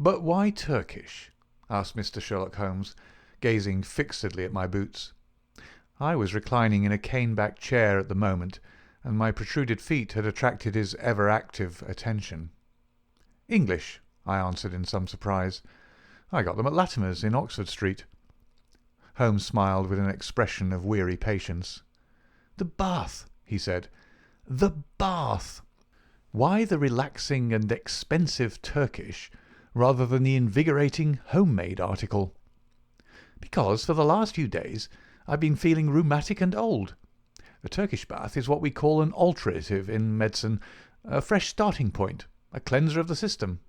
"But why Turkish?" asked Mr. Sherlock Holmes, gazing fixedly at my boots. I was reclining in a cane-backed chair at the moment, and my protruded feet had attracted his ever-active attention. "English," I answered in some surprise. "I got them at Latimer's in Oxford Street." Holmes smiled with an expression of weary patience. "The Bath," he said. "The Bath! Why the relaxing and expensive Turkish rather than the invigorating home-made article?" "Because for the last few days I've been feeling rheumatic and old. A Turkish bath is what we call an alterative in medicine, a fresh starting point, a cleanser of the system.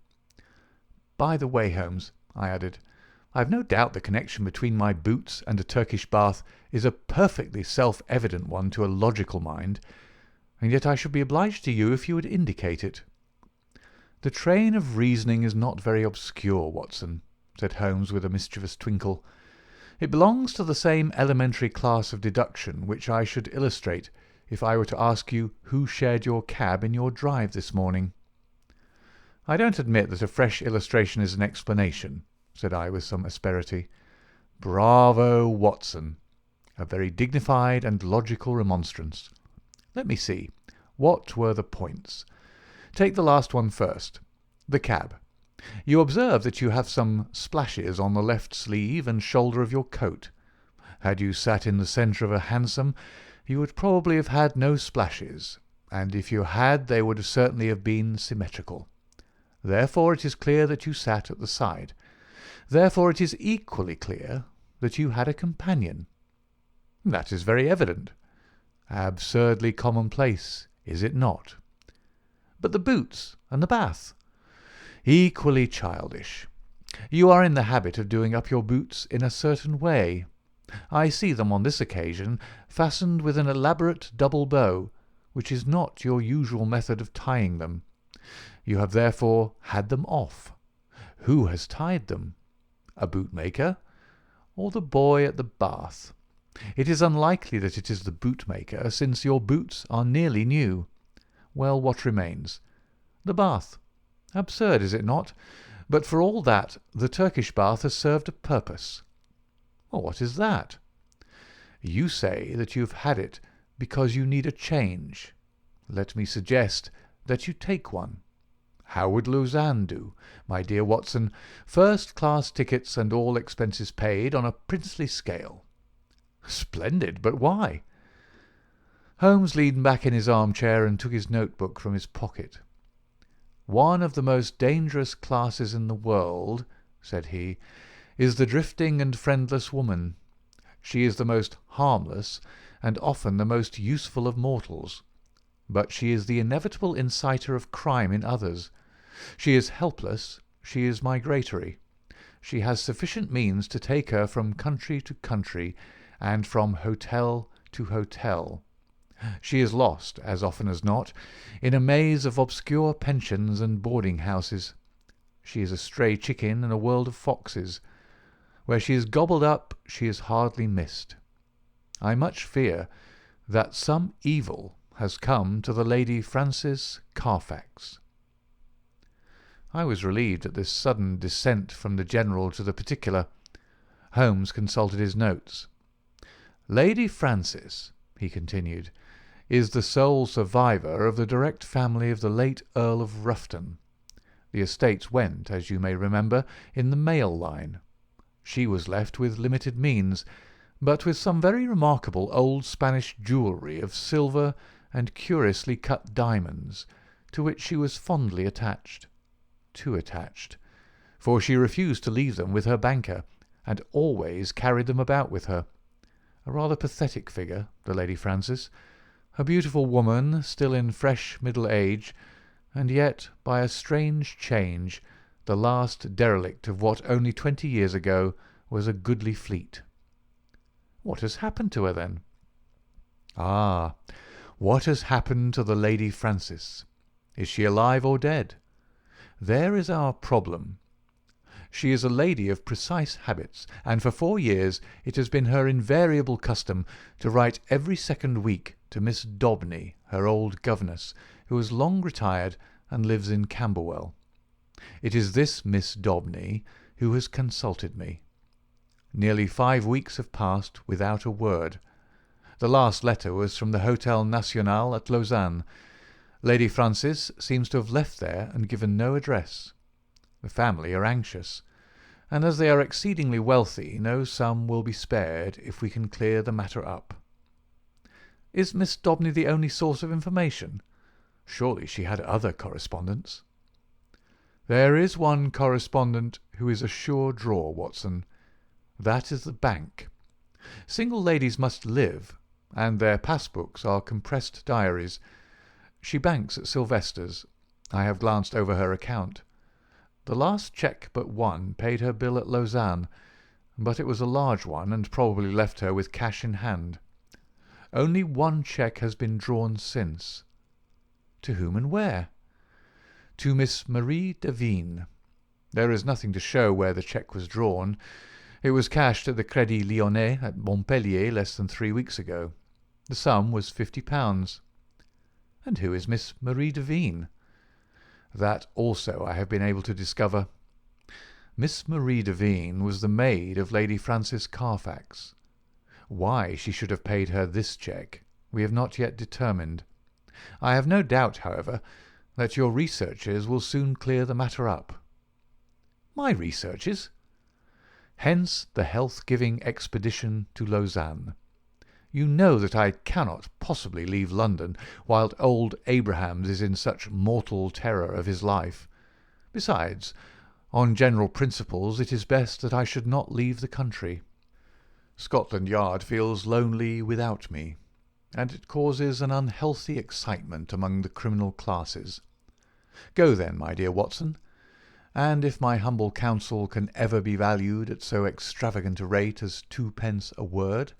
By the way, Holmes," I added, "I have no doubt the connection between my boots and a Turkish bath is a perfectly self-evident one to a logical mind, and yet I should be obliged to you if you would indicate it." "The train of reasoning is not very obscure, Watson," said Holmes with a mischievous twinkle. "It belongs to the same elementary class of deduction which I should illustrate if I were to ask you who shared your cab in your drive this morning." "I don't admit that a fresh illustration is an explanation," said I with some asperity. "Bravo, Watson! A very dignified and logical remonstrance. Let me see. What were the points? Take the last one first. The cab. You observe that you have some splashes on the left sleeve and shoulder of your coat. Had you sat in the centre of a hansom, you would probably have had no splashes, and if you had they would certainly have been symmetrical. Therefore it is clear that you sat at the side. Therefore it is equally clear that you had a companion. That is very evident. Absurdly commonplace, is it not? But the boots and the bath? Equally childish. You are in the habit of doing up your boots in a certain way. I see them on this occasion fastened with an elaborate double bow, which is not your usual method of tying them. You have therefore had them off. Who has tied them? A bootmaker? Or the boy at the bath? It is unlikely that it is the bootmaker, since your boots are nearly new. Well, what remains? The bath. Absurd, is it not? But for all that, the Turkish bath has served a purpose. Well, what is that? You say that you have had it because you need a change. Let me suggest that you take one. How would Lausanne do, my dear Watson? First-class tickets and all expenses paid on a princely scale. Splendid, but why? Holmes leaned back in his armchair and took his notebook from his pocket. "One of the most dangerous classes in the world," said he, "is the drifting and friendless woman. She is the most harmless and often the most useful of mortals. But she is the inevitable inciter of crime in others. She is helpless, she is migratory. She has sufficient means to take her from country to country and from hotel to hotel. She is lost, as often as not, in a maze of obscure pensions and boarding-houses. She is a stray chicken in a world of foxes. Where she is gobbled up, she is hardly missed. I much fear that some evil has come to the Lady Frances Carfax." I was relieved at this sudden descent from the general to the particular. Holmes consulted his notes. "Lady Frances," he continued, "is the sole survivor of the direct family of the late Earl of Rufton. The estates went, as you may remember, in the male line. She was left with limited means, but with some very remarkable old Spanish jewellery of silver and curiously cut diamonds, to which she was fondly attached. Too attached, for she refused to leave them with her banker, and always carried them about with her. A rather pathetic figure, the Lady Frances, a beautiful woman, still in fresh middle age, and yet, by a strange change, the last derelict of what only 20 years ago was a goodly fleet." "What has happened to her, then?" "Ah, what has happened to the Lady Frances? Is she alive or dead? There is our problem. She is a lady of precise habits, and for 4 years it has been her invariable custom to write every second week to Miss Daubeny, her old governess, who has long retired and lives in Camberwell. It is this Miss Daubeny who has consulted me. Nearly 5 weeks have passed without a word. The last letter was from the Hotel National at Lausanne. Lady Frances seems to have left there and given no address. The family are anxious, and as they are exceedingly wealthy, no sum will be spared if we can clear the matter up. Is Miss Daubeny the only source of information? Surely she had other correspondents. There is one correspondent who is a sure draw, Watson. That is the bank. Single ladies must live, and their passbooks are compressed diaries. She banks at Sylvester's. I have glanced over her account. The last cheque but one paid her bill at Lausanne, but it was a large one and probably left her with cash in hand. Only one cheque has been drawn since. To whom and where? To Miss Marie Devine. There is nothing to show where the cheque was drawn. It was cashed at the Crédit Lyonnais at Montpellier less than 3 weeks ago. The sum was £50. And who is Miss Marie Devine? That also I have been able to discover. Miss Marie Devine was the maid of Lady Frances Carfax. Why she should have paid her this cheque we have not yet determined. I have no doubt, however, that your researches will soon clear the matter up. My researches? Hence the health-giving expedition to Lausanne. You know that I cannot possibly leave London while old Abrahams is in such mortal terror of his life. Besides, on general principles it is best that I should not leave the country. Scotland Yard feels lonely without me, and it causes an unhealthy excitement among the criminal classes. Go then, my dear Watson, and if my humble counsel can ever be valued at so extravagant a rate as 2d a word,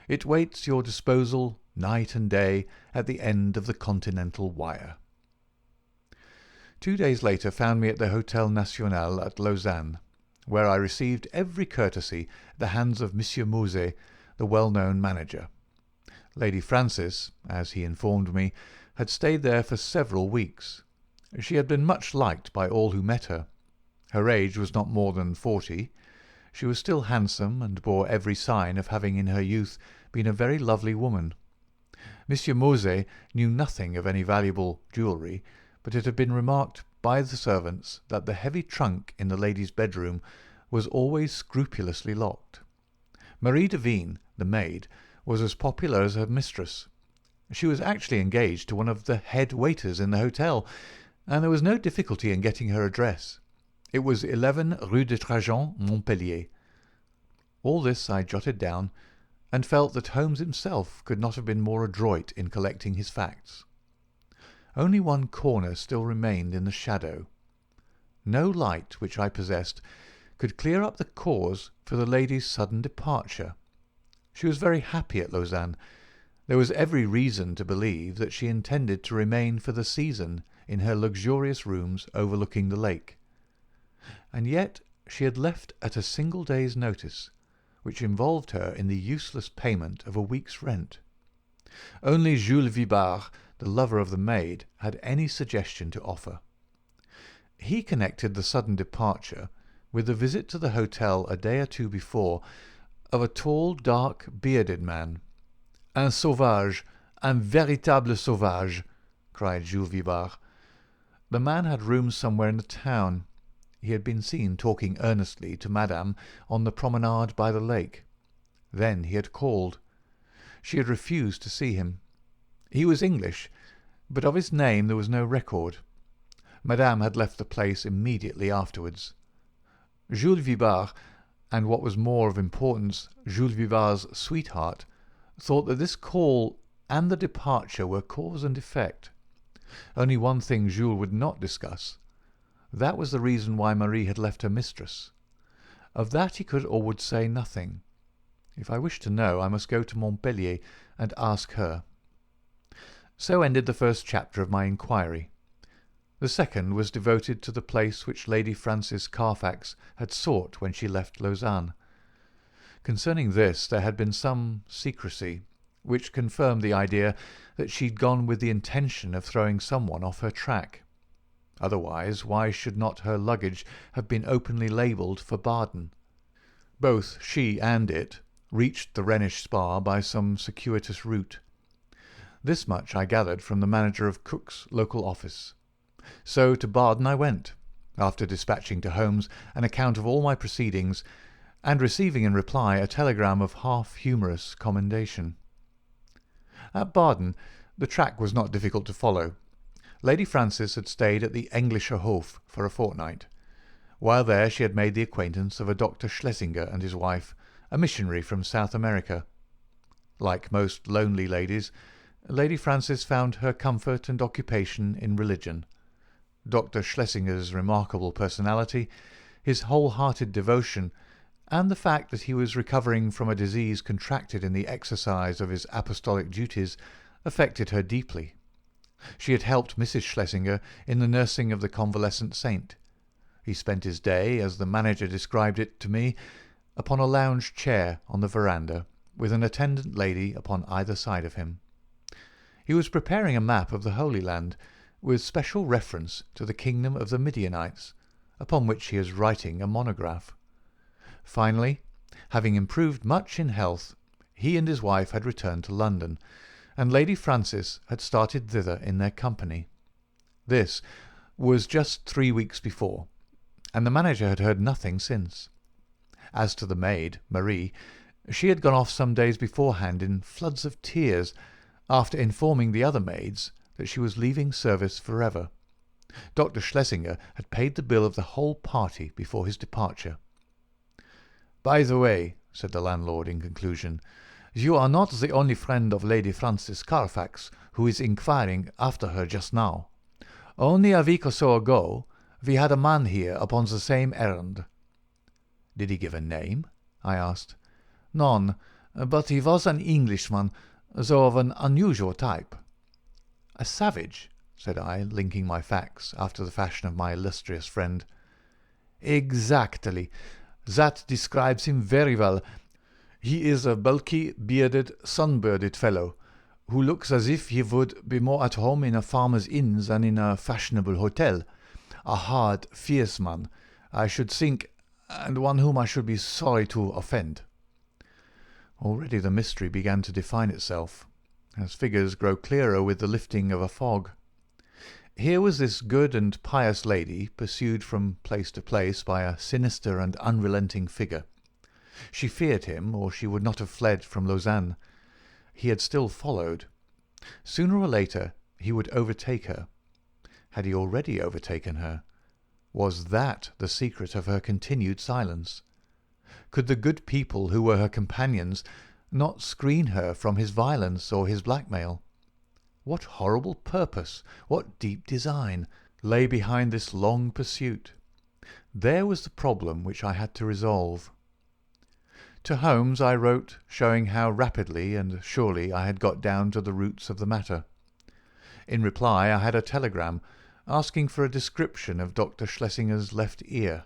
it waits your disposal night and day at the end of the continental wire. 2 days later found me at the Hotel National at Lausanne, where I received every courtesy at the hands of Monsieur Mose, the well-known manager. Lady Frances, as he informed me, had stayed there for several weeks. She had been much liked by all who met her. Her age was not more than 40. She was still handsome, and bore every sign of having in her youth been a very lovely woman. Monsieur Mose knew nothing of any valuable jewellery, but it had been remarked by the servants that the heavy trunk in the lady's bedroom was always scrupulously locked. Marie Devine, the maid, was as popular as her mistress. She was actually engaged to one of the head waiters in the hotel, and there was no difficulty in getting her address. It was 11 Rue de Trajan, Montpellier. All this I jotted down, and felt that Holmes himself could not have been more adroit in collecting his facts. Only one corner still remained in the shadow. No light which I possessed could clear up the cause for the lady's sudden departure. She was very happy at Lausanne. There was every reason to believe that she intended to remain for the season in her luxurious rooms overlooking the lake. And yet she had left at a single day's notice, which involved her in the useless payment of a week's rent. Only Jules Vibart, the lover of the maid, had any suggestion to offer. He connected the sudden departure with the visit to the hotel a day or two before of a tall, dark, bearded man. "Un sauvage, un véritable sauvage," cried Jules Vibart. The man had rooms somewhere in the town. He had been seen talking earnestly to Madame on the promenade by the lake. Then he had called. She had refused to see him. He was English, but of his name there was no record. Madame had left the place immediately afterwards. Jules Vibart, and what was more of importance, Jules Vibart's sweetheart, thought that this call and the departure were cause and effect. Only one thing Jules would not discuss. That was the reason why Marie had left her mistress. Of that he could or would say nothing. If I wished to know, I must go to Montpellier and ask her. So ended the first chapter of my inquiry. The second was devoted to the place which Lady Frances Carfax had sought when she left Lausanne. Concerning this there had been some secrecy, which confirmed the idea that she had gone with the intention of throwing someone off her track. Otherwise, why should not her luggage have been openly labelled for Baden? Both she and it reached the Rhenish Spa by some circuitous route. This much I gathered from the manager of Cook's local office. So to Baden I went, after dispatching to Holmes an account of all my proceedings, and receiving in reply a telegram of half-humorous commendation. At Baden the track was not difficult to follow. Lady Frances had stayed at the Englischer Hof for a fortnight. While there she had made the acquaintance of a Dr. Schlesinger and his wife, a missionary from South America. Like most lonely ladies, Lady Frances found her comfort and occupation in religion. Dr. Schlesinger's remarkable personality, his whole-hearted devotion, and the fact that he was recovering from a disease contracted in the exercise of his apostolic duties affected her deeply. She had helped Mrs. Schlesinger in the nursing of the convalescent saint. He spent his day, as the manager described it to me, upon a lounge chair on the veranda, with an attendant lady upon either side of him. He was preparing a map of the Holy Land, with special reference to the kingdom of the Midianites, upon which he is writing a monograph. Finally, having improved much in health, he and his wife had returned to London, and Lady Frances had started thither in their company. This was just 3 weeks before, and the manager had heard nothing since. As to the maid, Marie, she had gone off some days beforehand in floods of tears, after informing the other maids that she was leaving service forever. Dr. Schlesinger had paid the bill of the whole party before his departure. "By the way," said the landlord in conclusion, "you are not the only friend of Lady Frances Carfax who is inquiring after her just now. Only a week or so ago we had a man here upon the same errand." "Did he give a name?" I asked. "None, but he was an Englishman, though of an unusual type." "A savage?" said I, linking my facts after the fashion of my illustrious friend. "Exactly. That describes him very well. He is a bulky, bearded, sunburned fellow, who looks as if he would be more at home in a farmer's inn than in a fashionable hotel. A hard, fierce man, I should think, and one whom I should be sorry to offend." Already the mystery began to define itself, as figures grow clearer with the lifting of a fog. Here was this good and pious lady pursued from place to place by a sinister and unrelenting figure. She feared him, or she would not have fled from Lausanne. He had still followed. Sooner or later he would overtake her. Had he already overtaken her? Was that the secret of her continued silence? Could the good people who were her companions not screen her from his violence or his blackmail? What horrible purpose, what deep design, lay behind this long pursuit? There was the problem which I had to resolve. To Holmes I wrote, showing how rapidly and surely I had got down to the roots of the matter. In reply I had a telegram asking for a description of Dr. Schlesinger's left ear.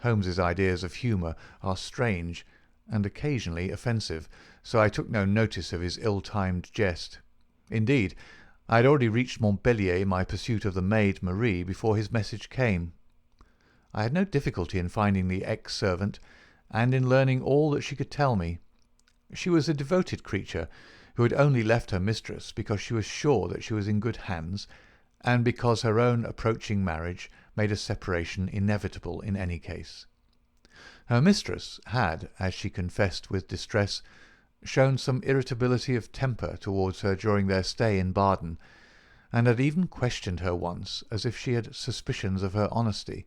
Holmes's ideas of humour are strange and occasionally offensive, so I took no notice of his ill-timed jest. Indeed, I had already reached Montpellier in my pursuit of the maid Marie before his message came. I had no difficulty in finding the ex-servant, and in learning all that she could tell me. She was a devoted creature, who had only left her mistress because she was sure that she was in good hands, and because her own approaching marriage made a separation inevitable in any case. Her mistress had, as she confessed with distress, shown some irritability of temper towards her during their stay in Baden, and had even questioned her once as if she had suspicions of her honesty,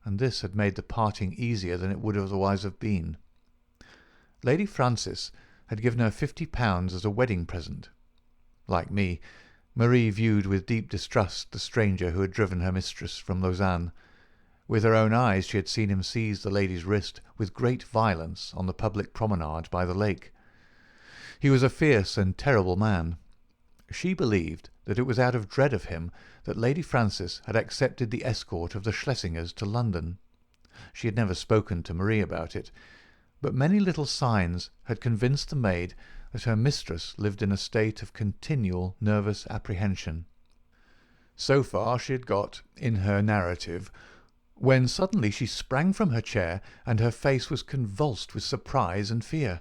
and this had made the parting easier than it would otherwise have been. Lady Frances had given her £50 as a wedding present. Like me, Marie viewed with deep distrust the stranger who had driven her mistress from Lausanne. With her own eyes she had seen him seize the lady's wrist with great violence on the public promenade by the lake. He was a fierce and terrible man. She believed that it was out of dread of him that Lady Frances had accepted the escort of the Schlesingers to London. She had never spoken to Marie about it, but many little signs had convinced the maid that her mistress lived in a state of continual nervous apprehension. So far she had got in her narrative, when suddenly she sprang from her chair, and her face was convulsed with surprise and fear.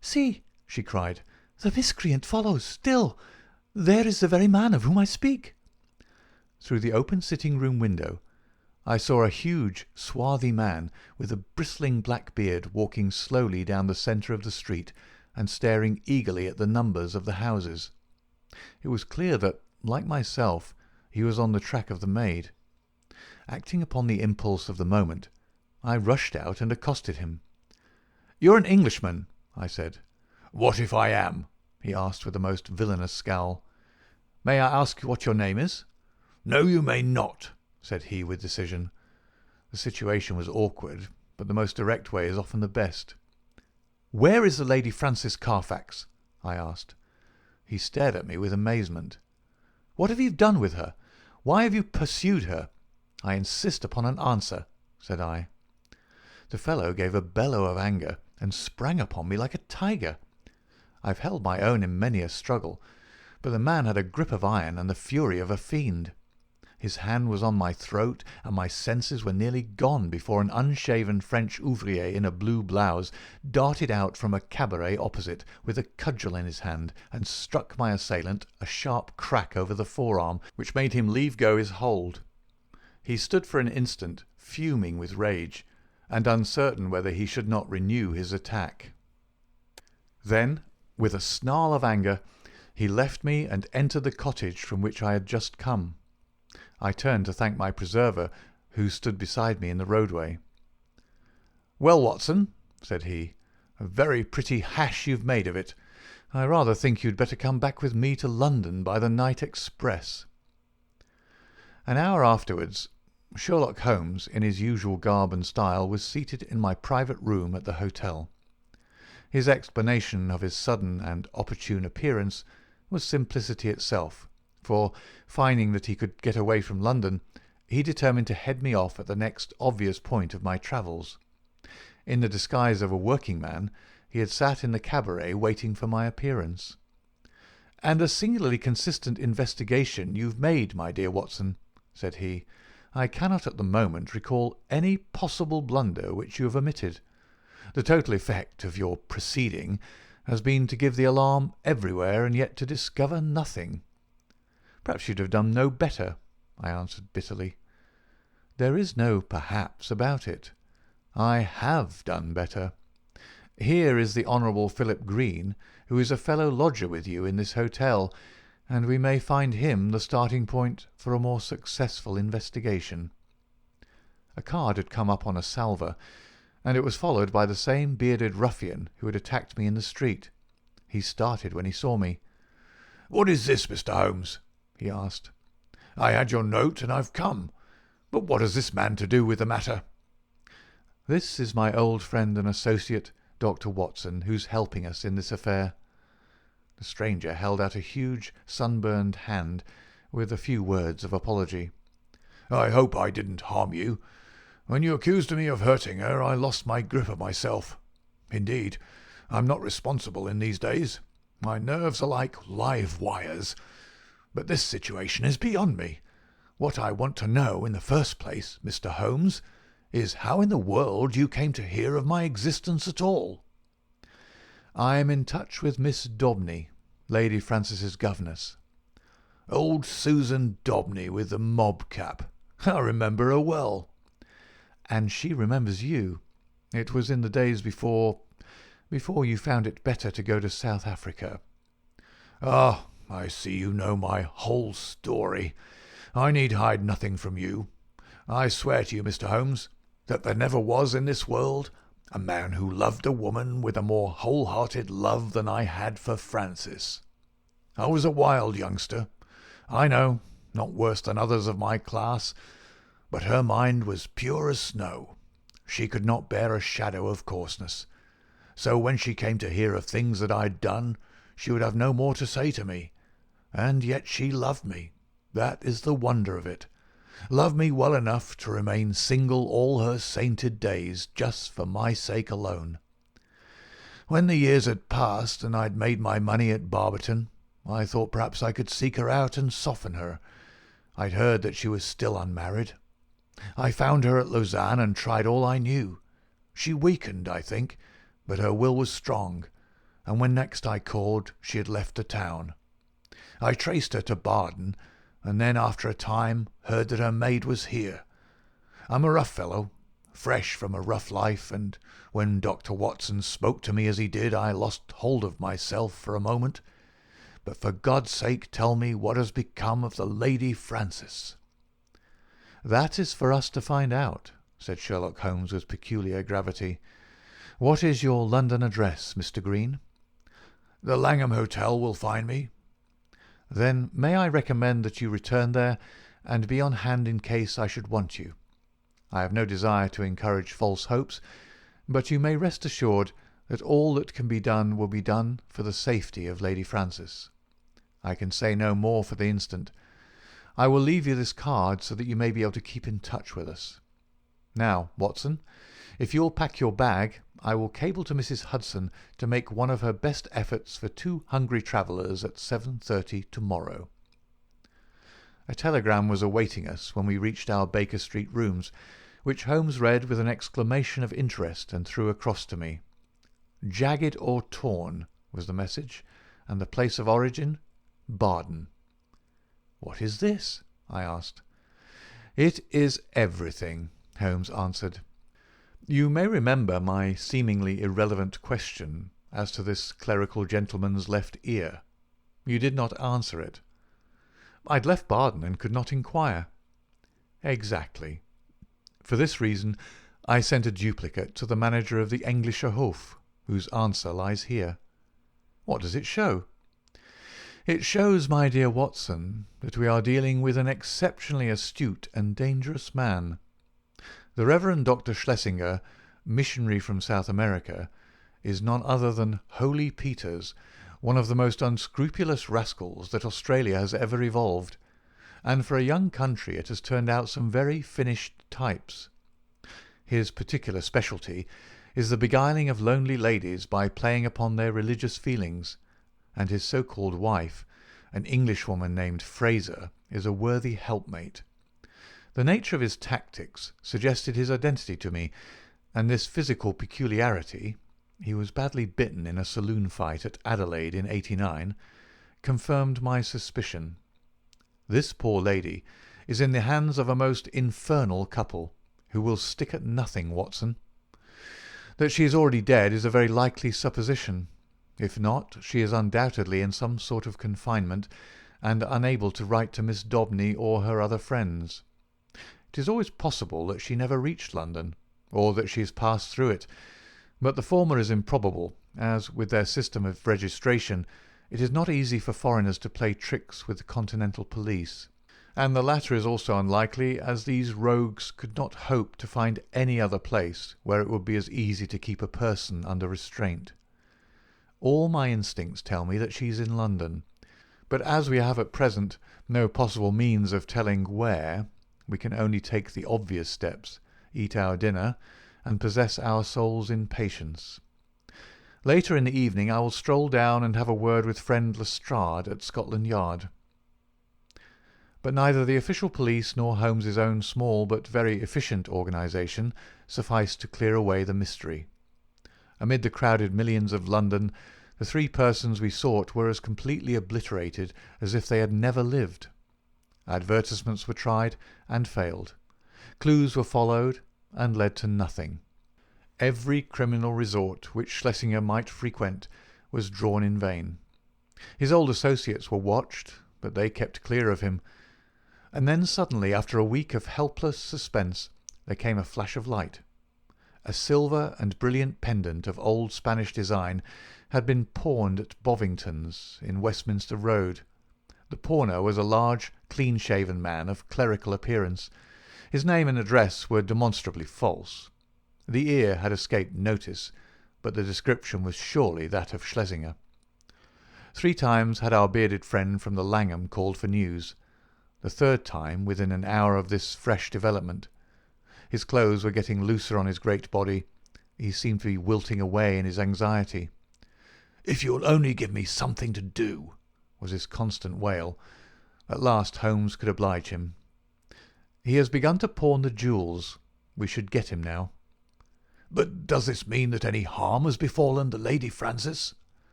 "See," she cried, "the miscreant follows still. There is the very man of whom I speak." Through the open sitting-room window I saw a huge, swarthy man with a bristling black beard walking slowly down the centre of the street and staring eagerly at the numbers of the houses. It was clear that, like myself, he was on the track of the maid. Acting upon the impulse of the moment, I rushed out and accosted him. "You're an Englishman," I said. "What if I am?" he asked with a most villainous scowl. "May I ask what your name is?" "No, you may not," said he with decision. The situation was awkward, but the most direct way is often the best. "Where is the Lady Frances Carfax?" I asked. He stared at me with amazement. "What have you done with her? Why have you pursued her? I insist upon an answer," said I. The fellow gave a bellow of anger and sprang upon me like a tiger. I've held my own in many a struggle, but the man had a grip of iron and the fury of a fiend. His hand was on my throat, and my senses were nearly gone before an unshaven French ouvrier in a blue blouse darted out from a cabaret opposite with a cudgel in his hand and struck my assailant a sharp crack over the forearm, which made him leave go his hold. He stood for an instant, fuming with rage, and uncertain whether he should not renew his attack. Then, with a snarl of anger, he left me and entered the cottage from which I had just come. I turned to thank my preserver, who stood beside me in the roadway. "Well, Watson," said he, "a very pretty hash you've made of it. I rather think you'd better come back with me to London by the night express." An hour afterwards, Sherlock Holmes, in his usual garb and style, was seated in my private room at the hotel. His explanation of his sudden and opportune appearance was simplicity itself, for, finding that he could get away from London, he determined to head me off at the next obvious point of my travels. In the disguise of a working man, he had sat in the cabaret waiting for my appearance. "And a singularly consistent investigation you've made, my dear Watson," said he. "I cannot at the moment recall any possible blunder which you have omitted. The total effect of your proceeding has been to give the alarm everywhere and yet to discover nothing." "Perhaps you'd have done no better," I answered bitterly. "There is no perhaps about it. I have done better. Here is the Honourable Philip Green, who is a fellow lodger with you in this hotel, and we may find him the starting point for a more successful investigation." A card had come up on a salver, and it was followed by the same bearded ruffian who had attacked me in the street. He started when he saw me. "What is this, Mr. Holmes?" he asked. "I had your note and I've come. But what has this man to do with the matter?" "This is my old friend and associate, Dr. Watson, who's helping us in this affair." The stranger held out a huge, sunburned hand with a few words of apology. "I hope I didn't harm you. When you accused me of hurting her, I lost my grip of myself. Indeed, I'm not responsible in these days. My nerves are like live wires. But this situation is beyond me. What I want to know in the first place, Mr. Holmes, is how in the world you came to hear of my existence at all." "I am in touch with Miss Daubeny, Lady Frances's governess." "Old Susan Daubeny with the mob cap. I remember her well." "And she remembers you. It was in the days before you found it better to go to South Africa." "Ah, I see you know my whole story. I need hide nothing from you. I swear to you, Mr. Holmes, that there never was in this world a man who loved a woman with a more whole-hearted love than I had for Frances. I was a wild youngster, I know, not worse than others of my class, but her mind was pure as snow. She could not bear a shadow of coarseness. So when she came to hear of things that I'd done, she would have no more to say to me. And yet she loved me. That is the wonder of it. Loved me well enough to remain single all her sainted days, just for my sake alone. When the years had passed and I'd made my money at Barberton, I thought perhaps I could seek her out and soften her. I'd heard that she was still unmarried. I found her at Lausanne and tried all I knew. She weakened, I think, but her will was strong, and when next I called she had left the town. I traced her to Baden, and then after a time heard that her maid was here. I'm a rough fellow, fresh from a rough life, and when Dr. Watson spoke to me as he did, I lost hold of myself for a moment. But for God's sake tell me what has become of the Lady Frances." "That is for us to find out," said Sherlock Holmes with peculiar gravity. "What is your London address, Mr. Green?" "The Langham Hotel will find me." "Then may I recommend that you return there and be on hand in case I should want you. I have no desire to encourage false hopes, but you may rest assured that all that can be done will be done for the safety of Lady Frances. I can say no more for the instant. I will leave you this card so that you may be able to keep in touch with us. Now, Watson, if you will pack your bag, I will cable to Mrs. Hudson to make one of her best efforts for 2 hungry travellers at 7:30 tomorrow." A telegram was awaiting us when we reached our Baker Street rooms, which Holmes read with an exclamation of interest and threw across to me. "Jagged or torn" was the message, and the place of origin, Baden. "What is this?" I asked. "It is everything," Holmes answered. "You may remember my seemingly irrelevant question as to this clerical gentleman's left ear. You did not answer it." "I'd left Baden and could not inquire." "Exactly. For this reason I sent a duplicate to the manager of the Englischer Hof, whose answer lies here." "What does it show?" "It shows, my dear Watson, that we are dealing with an exceptionally astute and dangerous man. The Reverend Dr. Schlesinger, missionary from South America, is none other than Holy Peters, one of the most unscrupulous rascals that Australia has ever evolved, and for a young country it has turned out some very finished types. His particular specialty is the beguiling of lonely ladies by playing upon their religious feelings, and his so-called wife, an Englishwoman named Fraser, is a worthy helpmate. The nature of his tactics suggested his identity to me, and this physical peculiarity, he was badly bitten in a saloon fight at Adelaide in '89, confirmed my suspicion. This poor lady is in the hands of a most infernal couple, who will stick at nothing, Watson. That she is already dead is a very likely supposition. If not, she is undoubtedly in some sort of confinement, and unable to write to Miss Daubeny or her other friends. It is always possible that she never reached London, or that she has passed through it, but the former is improbable, as, with their system of registration, it is not easy for foreigners to play tricks with the continental police, and the latter is also unlikely, as these rogues could not hope to find any other place where it would be as easy to keep a person under restraint. All my instincts tell me that she is in London, but as we have at present no possible means of telling where, we can only take the obvious steps, eat our dinner, and possess our souls in patience. Later in the evening I will stroll down and have a word with friend Lestrade at Scotland Yard. But neither the official police nor Holmes's own small but very efficient organisation sufficed to clear away the mystery. Amid the crowded millions of London, the 3 persons we sought were as completely obliterated as if they had never lived. Advertisements were tried and failed. Clues were followed and led to nothing. Every criminal resort which Schlesinger might frequent was drawn in vain. His old associates were watched, but they kept clear of him. And then suddenly, after a week of helpless suspense, there came a flash of light. A silver and brilliant pendant of old Spanish design had been pawned at Bovington's in Westminster Road. The pawner was a large, clean-shaven man of clerical appearance. His name and address were demonstrably false. The ear had escaped notice, but the description was surely that of Schlesinger. 3 times had our bearded friend from the Langham called for news. The 3rd time within an hour of this fresh development. His clothes were getting looser on his great body. He seemed to be wilting away in his anxiety. "If you'll only give me something to do," was his constant wail. At last Holmes could oblige him. "He has begun to pawn the jewels. We should get him now." "But does this mean that any harm has befallen the Lady Frances?"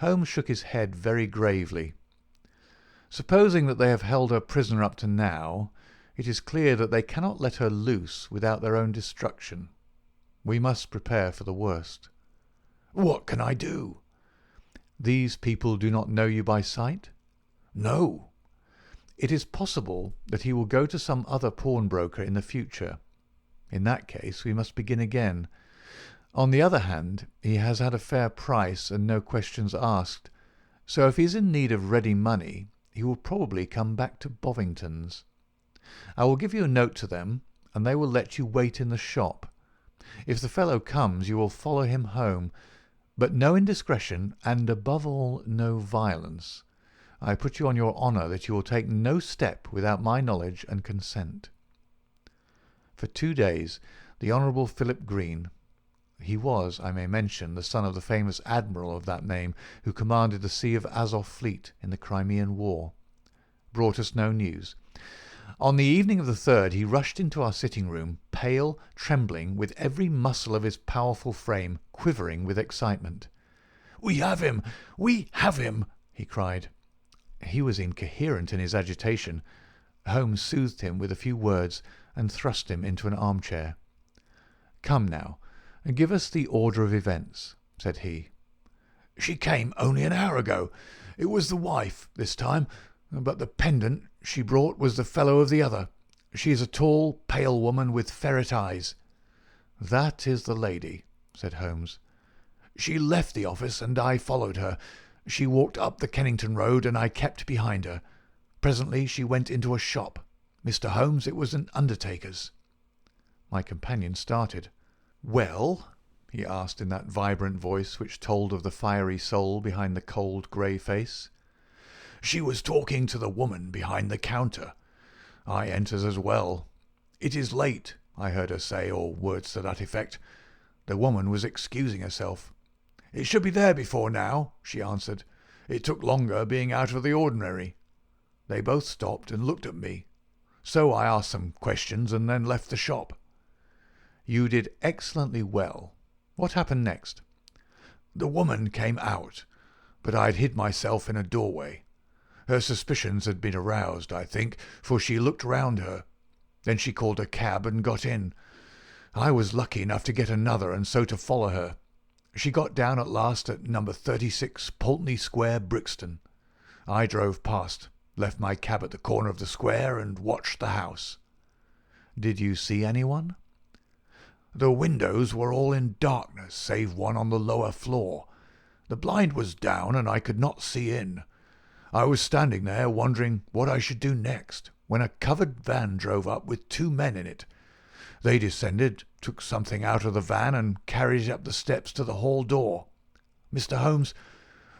Holmes shook his head very gravely. "Supposing that they have held her prisoner up to now, it is clear that they cannot let her loose without their own destruction. We must prepare for the worst." "What can I do?" "These people do not know you by sight?" "No." "It is possible that he will go to some other pawnbroker in the future. In that case we must begin again. On the other hand, he has had a fair price and no questions asked, so if he is in need of ready money he will probably come back to Bovington's. I will give you a note to them, and they will let you wait in the shop. If the fellow comes you will follow him home, but no indiscretion, and above all no violence. I put you on your honour that you will take no step without my knowledge and consent." For 2 days the Honourable Philip Green, he was, I may mention, the son of the famous admiral of that name who commanded the Sea of Azov fleet in the Crimean War, brought us no news. On the evening of the 3rd he rushed into our sitting-room, pale, trembling, with every muscle of his powerful frame quivering with excitement. "We have him! We have him!" he cried. He was incoherent in his agitation. Holmes soothed him with a few words and thrust him into an armchair. "Come now, give us the order of events," said he. "She came only an hour ago. It was the wife this time, but the pendant she brought was the fellow of the other. She is a tall, pale woman with ferret eyes." "That is the lady," said Holmes. "She left the office and I followed her. She walked up the Kennington Road and I kept behind her. Presently she went into a shop. Mr. Holmes, it was an undertaker's." My companion started. "Well?" he asked in that vibrant voice which told of the fiery soul behind the cold grey face. "She was talking to the woman behind the counter. I enters as well. 'It is late,' I heard her say, or words to that effect. The woman was excusing herself. 'It should be there before now,' she answered. 'It took longer being out of the ordinary.' They both stopped and looked at me. So I asked some questions and then left the shop." "You did excellently well. What happened next?" "The woman came out, but I had hid myself in a doorway. Her suspicions had been aroused, I think, for she looked round her. Then she called a cab and got in. I was lucky enough to get another and so to follow her. She got down at last at number 36 Pulteney Square, Brixton. I drove past, left my cab at the corner of the square and watched the house." "Did you see anyone?" "The windows were all in darkness, save one on the lower floor. The blind was down and I could not see in. I was standing there wondering what I should do next, when a covered van drove up with 2 men in it. They descended, took something out of the van and carried it up the steps to the hall door. Mr. Holmes,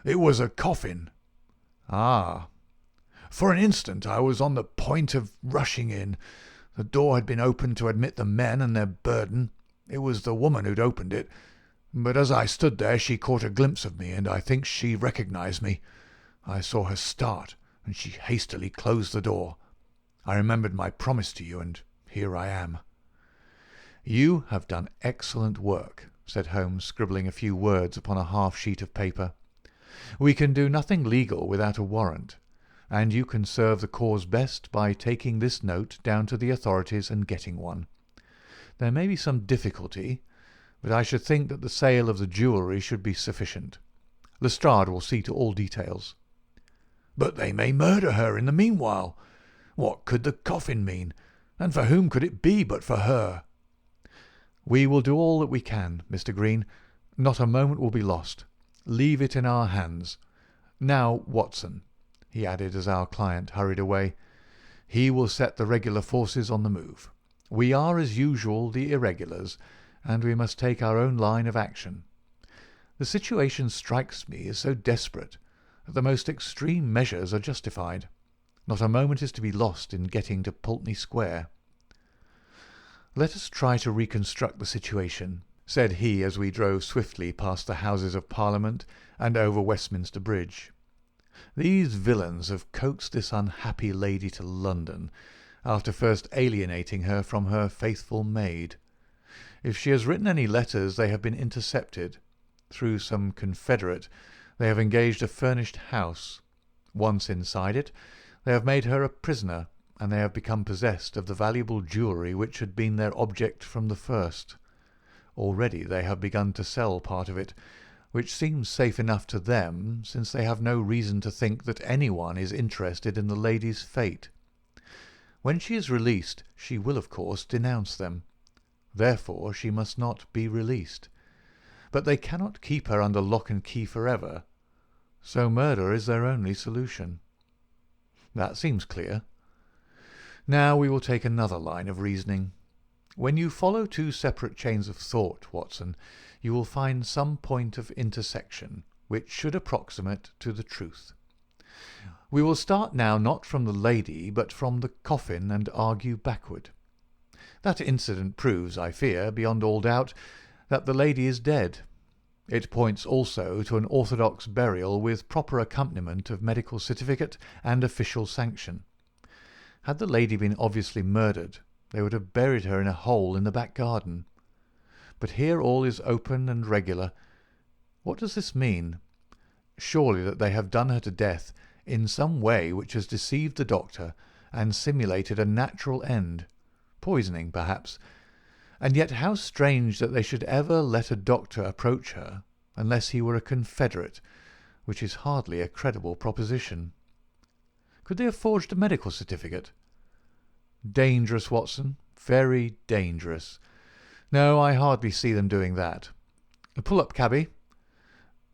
it was a coffin." "Ah." "For an instant I was on the point of rushing in. The door had been opened to admit the men and their burden. It was the woman who'd opened it, but as I stood there she caught a glimpse of me, and I think she recognized me. I saw her start, and she hastily closed the door. I remembered my promise to you, and here I am." "You have done excellent work," said Holmes, scribbling a few words upon a half-sheet of paper. "We can do nothing legal without a warrant, and you can serve the cause best by taking this note down to the authorities and getting one. There may be some difficulty, but I should think that the sale of the jewellery should be sufficient. Lestrade will see to all details." "But they may murder her in the meanwhile. What could the coffin mean, and for whom could it be but for her?" "We will do all that we can, Mr. Green. Not a moment will be lost. Leave it in our hands. Now, Watson," he added as our client hurried away, "he will set the regular forces on the move. We are, as usual, the irregulars, and we must take our own line of action. The situation strikes me as so desperate that the most extreme measures are justified. Not a moment is to be lost in getting to Pulteney Square." "Let us try to reconstruct the situation," said he as we drove swiftly past the Houses of Parliament and over Westminster Bridge. These villains have coaxed this unhappy lady to London, after first alienating her from her faithful maid. If she has written any letters, they have been intercepted. Through some confederate, they have engaged a furnished house. Once inside it, they have made her a prisoner, and they have become possessed of the valuable jewellery which had been their object from the first. Already they have begun to sell part of it, which seems safe enough to them, since they have no reason to think that anyone is interested in the lady's fate. When she is released, she will, of course, denounce them. Therefore she must not be released. But they cannot keep her under lock and key forever, so murder is their only solution. That seems clear. Now we will take another line of reasoning. When you follow two separate chains of thought, Watson, you will find some point of intersection which should approximate to the truth. We will start now not from the lady, but from the coffin, and argue backward. That incident proves, I fear, beyond all doubt, that the lady is dead. It points also to an orthodox burial with proper accompaniment of medical certificate and official sanction. Had the lady been obviously murdered, they would have buried her in a hole in the back garden. But here all is open and regular. What does this mean? Surely that they have done her to death in some way which has deceived the doctor and simulated a natural end, poisoning perhaps. And yet how strange that they should ever let a doctor approach her, unless he were a confederate, which is hardly a credible proposition. Could they have forged a medical certificate? Dangerous, Watson, very dangerous. No, I hardly see them doing that. Pull up, cabby.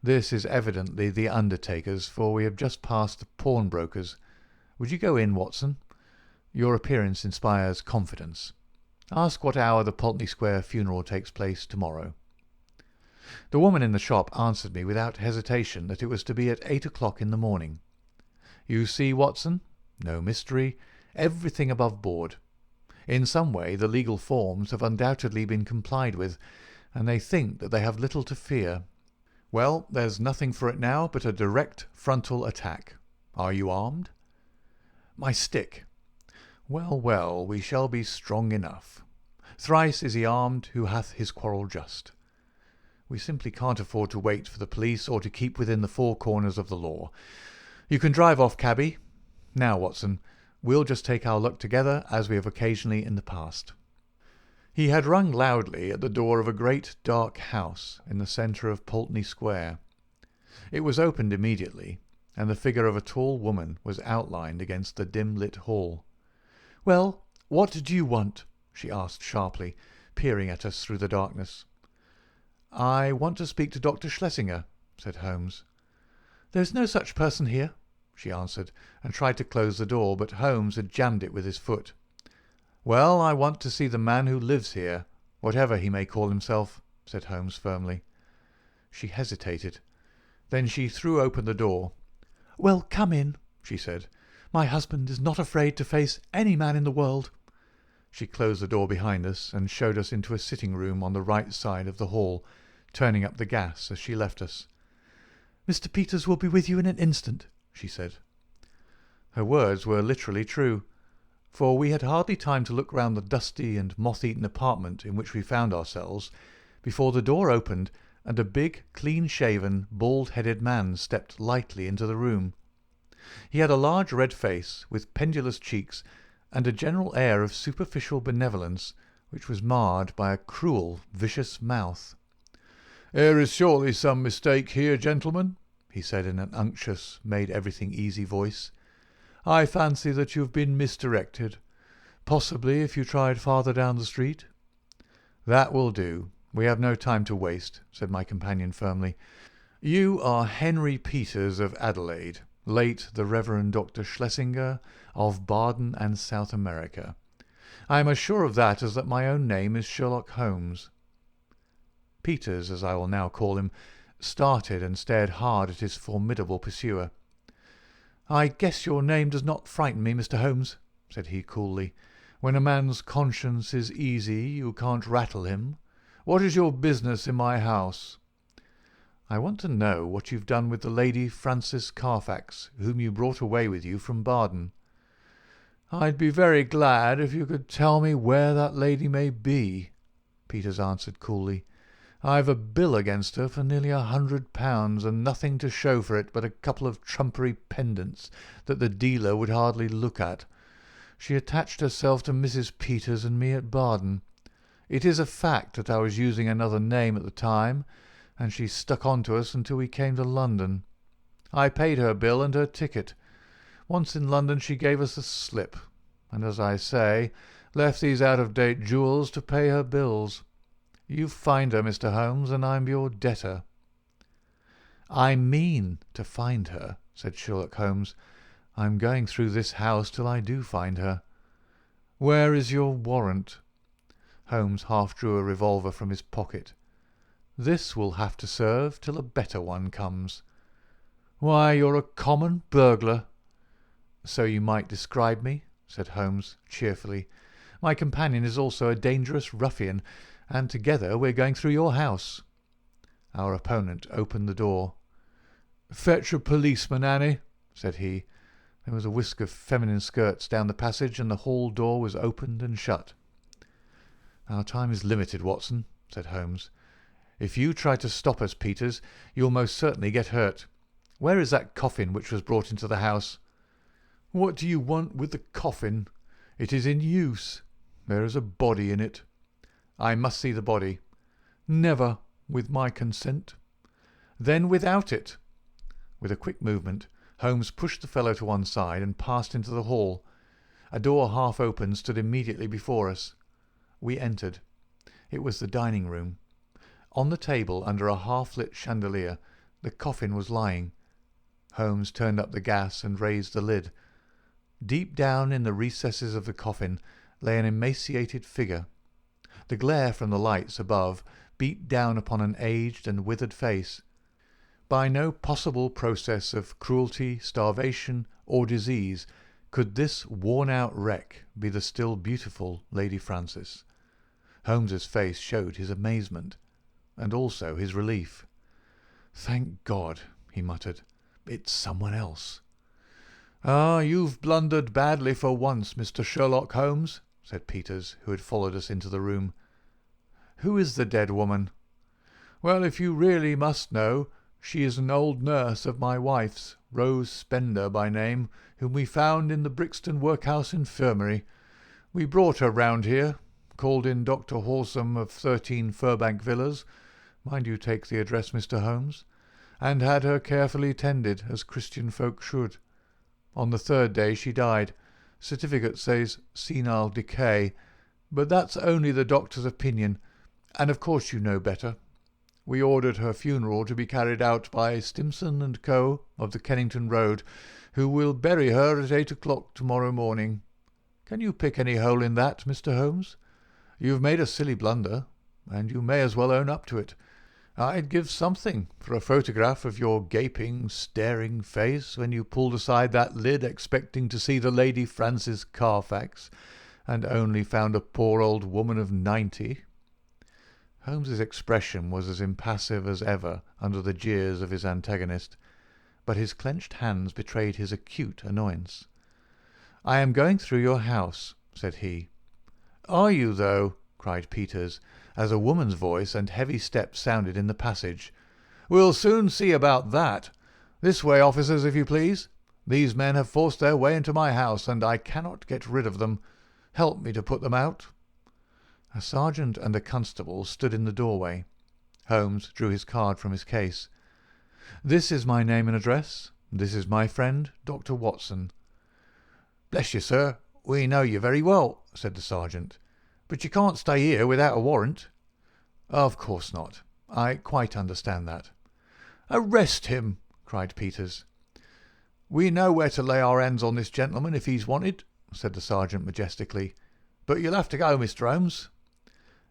This is evidently the undertaker's, for we have just passed the pawnbroker's. Would you go in, Watson? Your appearance inspires confidence. Ask what hour the Pulteney Square funeral takes place tomorrow. The woman in the shop answered me without hesitation that it was to be at 8 o'clock in the morning. You see, Watson, no mystery, everything above board. In some way the legal forms have undoubtedly been complied with, and they think that they have little to fear. Well, there's nothing for it now but a direct frontal attack. Are you armed? My stick. Well, well, we shall be strong enough. Thrice is he armed who hath his quarrel just. We simply can't afford to wait for the police or to keep within the four corners of the law. You can drive off, cabby. Now, Watson, we'll just take our luck together as we have occasionally in the past. He had rung loudly at the door of a great dark house in the centre of Pulteney Square. It was opened immediately, and the figure of a tall woman was outlined against the dim-lit hall. "Well, what do you want?" she asked sharply, peering at us through the darkness. "I want to speak to Dr. Schlesinger," said Holmes. "There's no such person here," she answered, and tried to close the door, but Holmes had jammed it with his foot. "Well, I want to see the man who lives here, whatever he may call himself," said Holmes firmly. She hesitated. Then she threw open the door. "Well, come in," she said. "My husband is not afraid to face any man in the world." She closed the door behind us and showed us into a sitting-room on the right side of the hall, turning up the gas as she left us. "Mr. Peters will be with you in an instant," she said. Her words were literally true, for we had hardly time to look round the dusty and moth-eaten apartment in which we found ourselves before the door opened and a big, clean-shaven, bald-headed man stepped lightly into the room. He had a large red face, with pendulous cheeks, and a general air of superficial benevolence, which was marred by a cruel, vicious mouth. "There is surely some mistake here, gentlemen," he said in an unctuous, made-everything-easy voice. "I fancy that you have been misdirected. Possibly if you tried farther down the street." "That will do. We have no time to waste," said my companion firmly. "You are Henry Peters of Adelaide, late the Reverend Dr. Schlesinger of Baden and South America. I am as sure of that as that my own name is Sherlock Holmes." Peters, as I will now call him, started and stared hard at his formidable pursuer. "I guess your name does not frighten me, Mr. Holmes," said he coolly. "When a man's conscience is easy, you can't rattle him. What is your business in my house?" I want to know what you've done with the Lady Frances Carfax, whom you brought away with you from Baden." "I'd be very glad if you could tell me where that lady may be," Peters answered coolly. "I've a bill against her for nearly £100, and nothing to show for it but a couple of trumpery pendants that the dealer would hardly look at. She attached herself to Mrs. Peters and me at Baden. It is a fact that I was using another name at the time, and she stuck on to us until we came to London. I paid her bill and her ticket. Once in London she gave us the slip, and, as I say, left these out-of-date jewels to pay her bills. You find her, Mr. Holmes, and I'm your debtor." "I mean to find her," said Sherlock Holmes. "I'm going through this house till I do find her." "Where is your warrant?" Holmes half drew a revolver from his pocket. "This will have to serve till a better one comes." "Why, you're a common burglar." "So you might describe me," said Holmes cheerfully. "My companion is also a dangerous ruffian, and together we're going through your house." Our opponent opened the door. "Fetch a policeman, Annie," said he. There was a whisk of feminine skirts down the passage, and the hall door was opened and shut. "Our time is limited, Watson," said Holmes. "If you try to stop us, Peters, you'll most certainly get hurt. Where is that coffin which was brought into the house?" "What do you want with the coffin? It is in use. There is a body in it." "I must see the body." "Never with my consent." "Then without it." With a quick movement, Holmes pushed the fellow to one side and passed into the hall. A door half open stood immediately before us. We entered. It was the dining room. On the table, under a half-lit chandelier, the coffin was lying. Holmes turned up the gas and raised the lid. Deep down in the recesses of the coffin lay an emaciated figure. The glare from the lights above beat down upon an aged and withered face. By no possible process of cruelty, starvation, or disease could this worn-out wreck be the still beautiful Lady Frances. Holmes's face showed his amazement, and also his relief. "Thank God," he muttered. "It's someone else." "Ah, you've blundered badly for once, Mr. Sherlock Holmes," said Peters, who had followed us into the room. "Who is the dead woman?" "Well, if you really must know, she is an old nurse of my wife's, Rose Spender by name, whom we found in the Brixton Workhouse Infirmary. We brought her round here, called in Dr. Horsam of 13 Furbank Villas, mind you take the address, Mr. Holmes, and had her carefully tended, as Christian folk should. On the third day she died. Certificate says senile decay, but that's only the doctor's opinion, and of course you know better. We ordered her funeral to be carried out by Stimson and Co. of the Kennington Road, who will bury her at 8 o'clock tomorrow morning. Can you pick any hole in that, Mr. Holmes? You've made a silly blunder, and you may as well own up to it. I'd give something for a photograph of your gaping, staring face when you pulled aside that lid expecting to see the Lady Frances Carfax, and only found a poor old woman of 90. Holmes's expression was as impassive as ever under the jeers of his antagonist, but his clenched hands betrayed his acute annoyance. "I am going through your house," said he. "Are you, though?" cried Peters, as a woman's voice and heavy steps sounded in the passage. "We'll soon see about that. This way, officers, if you please. These men have forced their way into my house, and I cannot get rid of them. Help me to put them out." A sergeant and a constable stood in the doorway. Holmes drew his card from his case. "This is my name and address. This is my friend, Dr. Watson." "Bless you, sir, we know you very well," said the sergeant. "But you can't stay here without a warrant." "Of course not. I quite understand that." "Arrest him!" cried Peters. "We know where to lay our hands on this gentleman if he's wanted," said the sergeant majestically. "But you'll have to go, Mr. Holmes."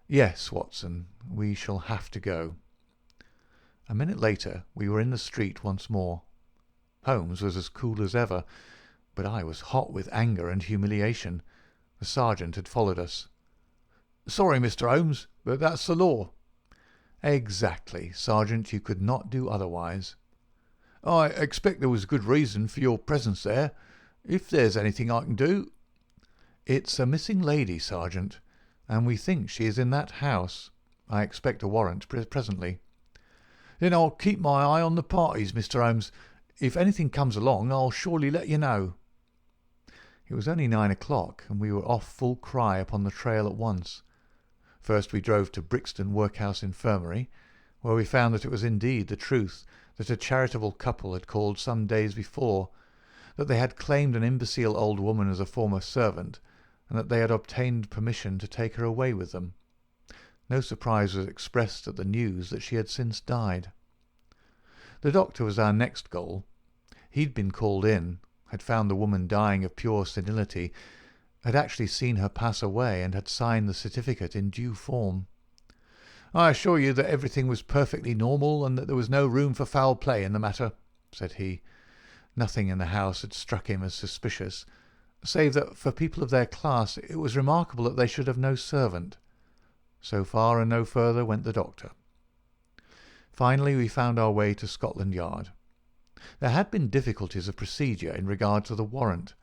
"Yes, Watson, we shall have to go." A minute later we were in the street once more. Holmes was as cool as ever, but I was hot with anger and humiliation. The sergeant had followed us. "Sorry, Mr. Holmes, but that's the law." Exactly, Sergeant. You could not do otherwise. I expect there was good reason for your presence there. If there's anything I can do—" It's a missing lady, Sergeant, and we think she is in that house. I expect a warrant presently. "Then I'll keep my eye on the parties, Mr. Holmes. If anything comes along, I'll surely let you know." It was only 9 o'clock, and we were off full cry upon the trail at once. First we drove to Brixton Workhouse Infirmary, where we found that it was indeed the truth that a charitable couple had called some days before, that they had claimed an imbecile old woman as a former servant, and that they had obtained permission to take her away with them. No surprise was expressed at the news that she had since died. The doctor was our next goal. He'd been called in, had found the woman dying of pure senility, had actually seen her pass away, and had signed the certificate in due form. "I assure you that everything was perfectly normal, and that there was no room for foul play in the matter," said he. Nothing in the house had struck him as suspicious, save that for people of their class it was remarkable that they should have no servant. So far and no further went the doctor. Finally we found our way to Scotland Yard. There had been difficulties of procedure in regard to the warrant.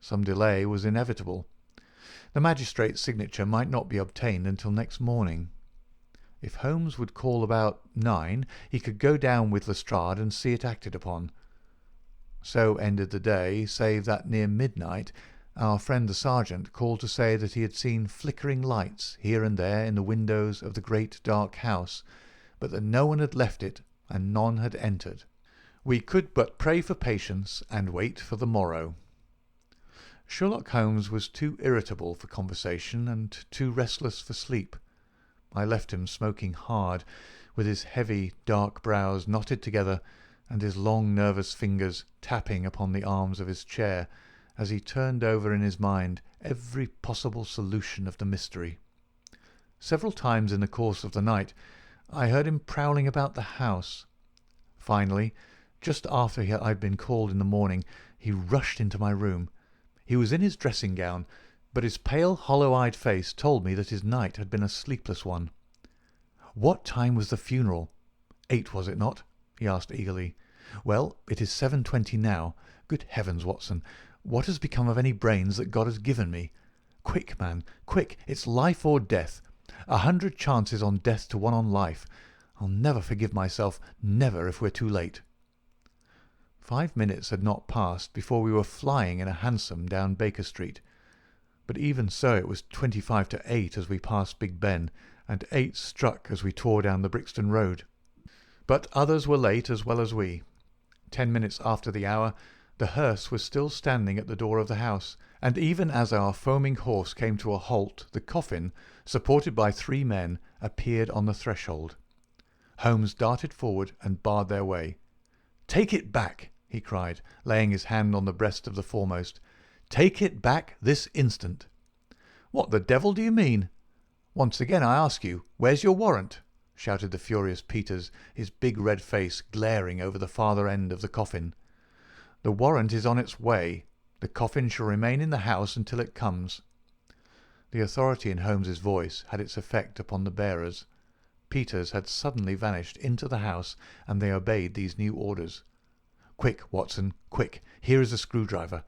Some delay was inevitable. The magistrate's signature might not be obtained until next morning. If Holmes would call about 9, he could go down with Lestrade and see it acted upon. So ended the day, save that near midnight our friend the sergeant called to say that he had seen flickering lights here and there in the windows of the great dark house, but that no one had left it and none had entered. We could but pray for patience and wait for the morrow. Sherlock Holmes was too irritable for conversation and too restless for sleep. I left him smoking hard, with his heavy dark brows knotted together and his long nervous fingers tapping upon the arms of his chair as he turned over in his mind every possible solution of the mystery. Several times in the course of the night I heard him prowling about the house. Finally, just after I had been called in the morning, he rushed into my room. He was in his dressing-gown, but his pale, hollow-eyed face told me that his night had been a sleepless one. "What time was the funeral?" "8, was it not?" he asked eagerly. "Well, it is 7:20 now. Good heavens, Watson, what has become of any brains that God has given me? Quick, man, quick! It's life or death. 100 chances on death to 1 on life. I'll never forgive myself, never, if we're too late." 5 minutes had not passed before we were flying in a hansom down Baker Street. But even so it was 25 to 8 as we passed Big Ben, and 8 struck as we tore down the Brixton Road. But others were late as well as we. 10 minutes after the hour, the hearse was still standing at the door of the house, and even as our foaming horse came to a halt, the coffin, supported by 3 men, appeared on the threshold. Holmes darted forward and barred their way. "Take it back!" he cried, laying his hand on the breast of the foremost. "Take it back this instant!" "What the devil do you mean?" "Once again I ask you, where's your warrant?" shouted the furious Peters, his big red face glaring over the farther end of the coffin. "The warrant is on its way. The coffin shall remain in the house until it comes." The authority in Holmes's voice had its effect upon the bearers. Peters had suddenly vanished into the house, and they obeyed these new orders. "Quick, Watson, quick! Here is a screwdriver,"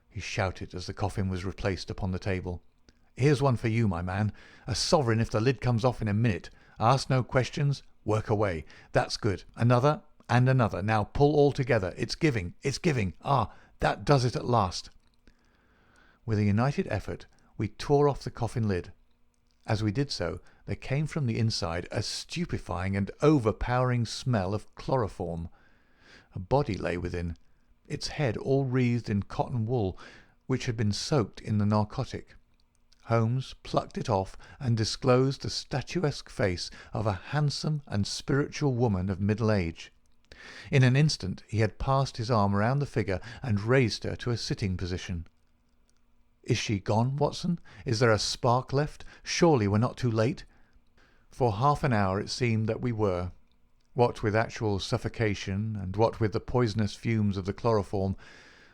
he shouted as the coffin was replaced upon the table. "Here's one for you, my man. A sovereign if the lid comes off in a minute. Ask no questions. Work away. That's good. Another, and another. Now pull all together. It's giving. It's giving. Ah, that does it at last." With a united effort we tore off the coffin lid. As we did so, there came from the inside a stupefying and overpowering smell of chloroform. A body lay within, its head all wreathed in cotton wool, which had been soaked in the narcotic. Holmes plucked it off and disclosed the statuesque face of a handsome and spiritual woman of middle age. In an instant he had passed his arm round the figure and raised her to a sitting position. "Is she gone, Watson? Is there a spark left? Surely we're not too late?" For half an hour it seemed that we were. What with actual suffocation, and what with the poisonous fumes of the chloroform,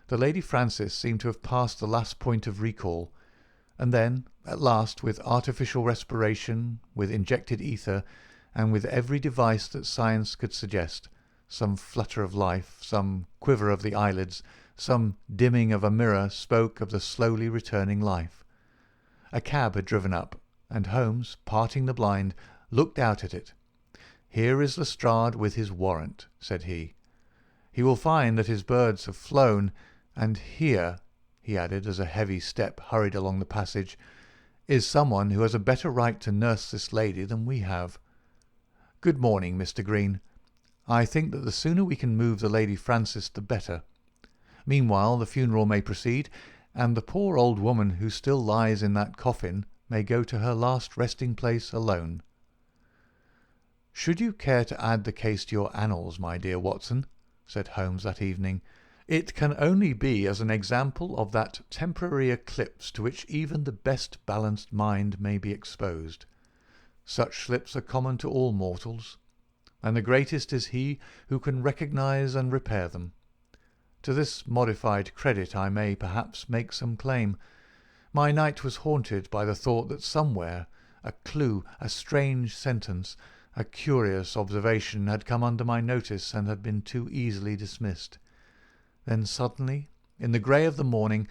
the Lady Frances seemed to have passed the last point of recall, and then, at last, with artificial respiration, with injected ether, and with every device that science could suggest, some flutter of life, some quiver of the eyelids, some dimming of a mirror spoke of the slowly returning life. A cab had driven up, and Holmes, parting the blind, looked out at it. "Here is Lestrade with his warrant," said he. "He will find that his birds have flown, and here," he added, as a heavy step hurried along the passage, "is someone who has a better right to nurse this lady than we have. Good morning, Mr. Green. I think that the sooner we can move the Lady Frances the better. Meanwhile the funeral may proceed, and the poor old woman who still lies in that coffin may go to her last resting-place alone." "Should you care to add the case to your annals, my dear Watson?" said Holmes that evening. "It can only be as an example of that temporary eclipse to which even the best balanced mind may be exposed. Such slips are common to all mortals, and the greatest is he who can recognize and repair them. To this modified credit I may perhaps make some claim. My night was haunted by the thought that somewhere a clue, a strange sentence, a curious observation had come under my notice and had been too easily dismissed. Then suddenly, in the grey of the morning,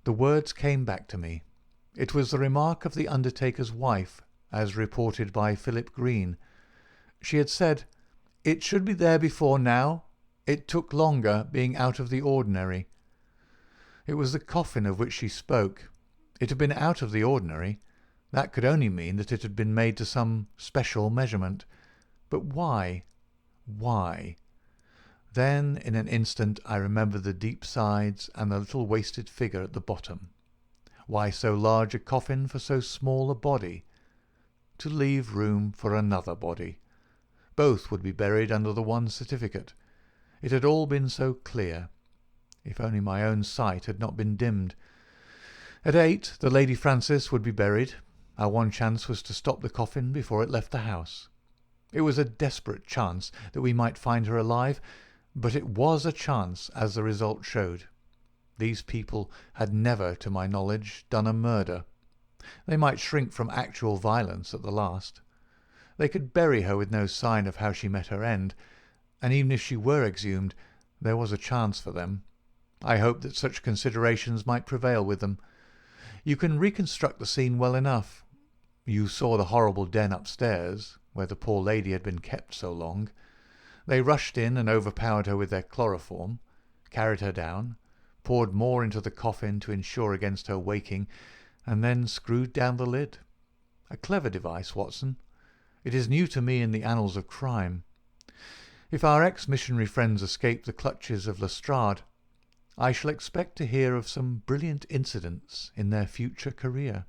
the words came back to me. It was the remark of the undertaker's wife, as reported by Philip Green. She had said, "It should be there before now. It took longer, being out of the ordinary." It was the coffin of which she spoke. It had been out of the ordinary. That could only mean that it had been made to some special measurement. But why? Why? Then, in an instant, I remembered the deep sides and the little wasted figure at the bottom. Why so large a coffin for so small a body? To leave room for another body. Both would be buried under the one certificate. It had all been so clear. If only my own sight had not been dimmed. At 8 the Lady Frances would be buried. Our one chance was to stop the coffin before it left the house. It was a desperate chance that we might find her alive, but it was a chance, as the result showed. These people had never, to my knowledge, done a murder. They might shrink from actual violence at the last. They could bury her with no sign of how she met her end, and even if she were exhumed, there was a chance for them. I hoped that such considerations might prevail with them. You can reconstruct the scene well enough. You saw the horrible den upstairs, where the poor lady had been kept so long. They rushed in and overpowered her with their chloroform, carried her down, poured more into the coffin to insure against her waking, and then screwed down the lid. A clever device, Watson. It is new to me in the annals of crime. If our ex-missionary friends escape the clutches of Lestrade, I shall expect to hear of some brilliant incidents in their future career.